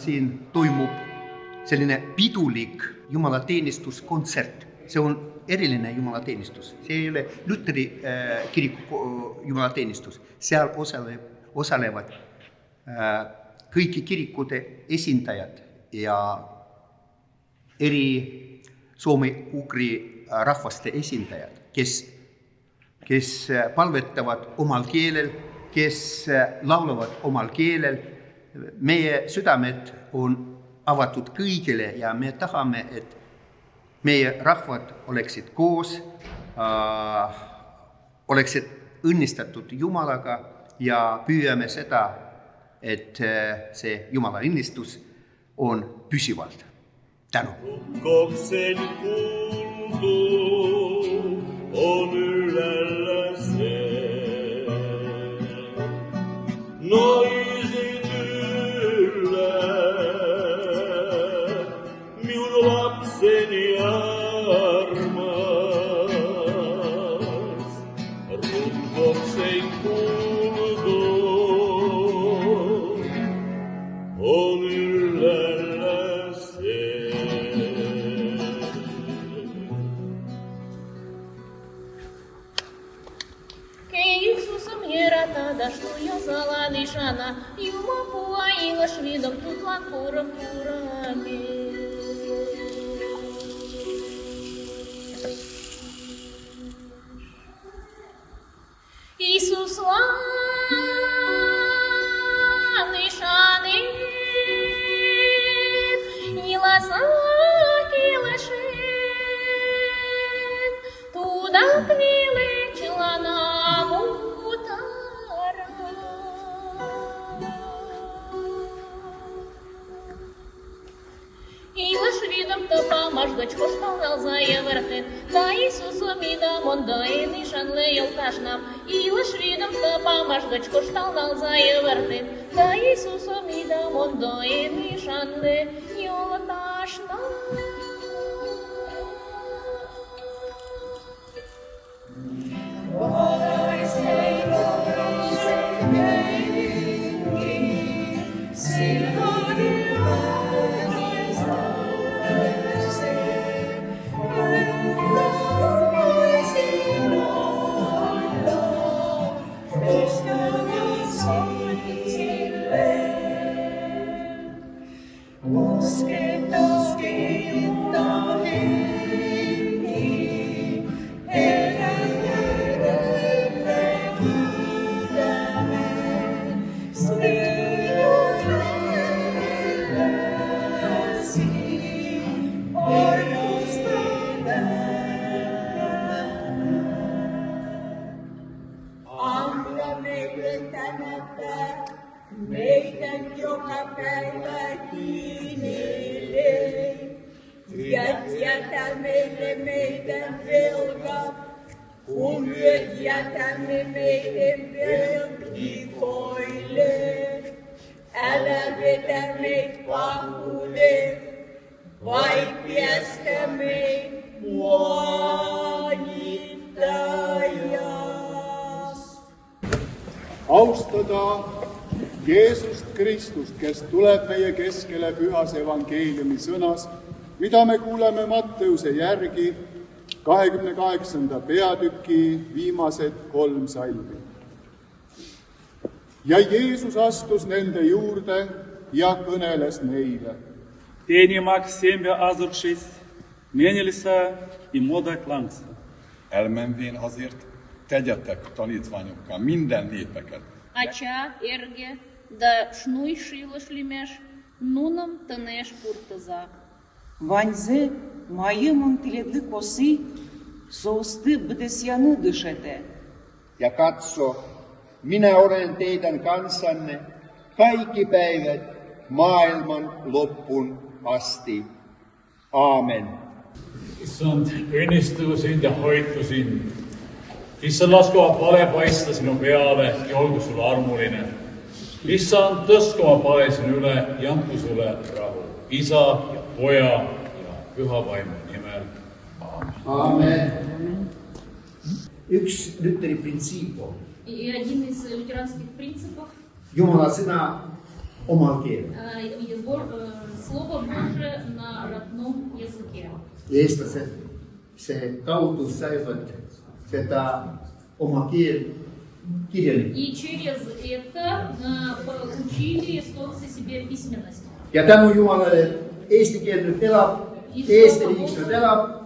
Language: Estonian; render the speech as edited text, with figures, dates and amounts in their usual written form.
siin toimub selline pidulik jumalateenistuskontsert. See on eriline jumalateenistus. See ei ole Luteri kiriku jumalateenistus. Seal osalevad kõiki kirikute esindajad ja eri soome-ugri rahvaste esindajad, kes palvetavad omal keelel, kes laulavad omal keelel. Meie südamed on avatud kõigile ja me tahame, et meie rahvad oleksid koos, oleksid õnnistatud Jumalaga ja püüame seda, et see Jumala õnnistus on püsivalt. Tänu! Koksen kuuldu on ylellä se. Noiset yllä minun lapseni armas. Rukkoksen kuuldu on ylellä se. Да что я заладишана, юма пуаила швидом тут лакуром пурами. Иисус ланишаны, и лазаки лышит, туда квилы челанаму. Видом-то помажгач кошталнал за евертен, да Иисусу мидам он даен ишанле елташнам. Илыш видом-то помажгач кошталнал за евертен, да Иисусу мидам он даен ишанле елташнам. Meidän joka päivä kiinille. Jätä meille meidän velka, kun myöt jätämme meidän velkikoille. Älä vetä meitä pahuuteen, vai päästä meitä muojittajas. Austada Jeesust Kristust, kes tuleb meie keskele pühas evangeeliumi sõnas, mida me kuuleme Matteuse järgi 28. peatüki viimased 3 salmi. Ja Jeesus astus nende juurde ja kõneles neile. Teenimaks szembe azurtsis, menjelise i moda klangsa. Elmenvén azért tegyetek tanítványokkal minden népeket. Acea erge, da șnui șilăș limeș, nunăm tăneș purtăza. Vanze, maiem întile kosi, sousты bdesjanu dышete. Ja katso, minä olen teidän kanssanne kaikki päivät maailman loppun asti. Aamen. Issand, õnnistu sind ja hoitu sind. Issand, laske oma pale paista sinu peale ja olgu sulle armuline. Issand, tõstke oma pale sinu üle ja andku sulle rahu. Isa ja Poja ja Püha Vaimu nimel. Aamen. Üks Luteri printsiip on. И один из лютеранских принципов. Jumala sõna omal keelel. Слово Божие на родном языке. Eestlased, see kaudu saivad seda oma keel kirjalikult. И через это учили эстонцы себе письменность. Ja tänu Jumalale, et eesti keel nüüd elab, Eesti riigis nüüd elab.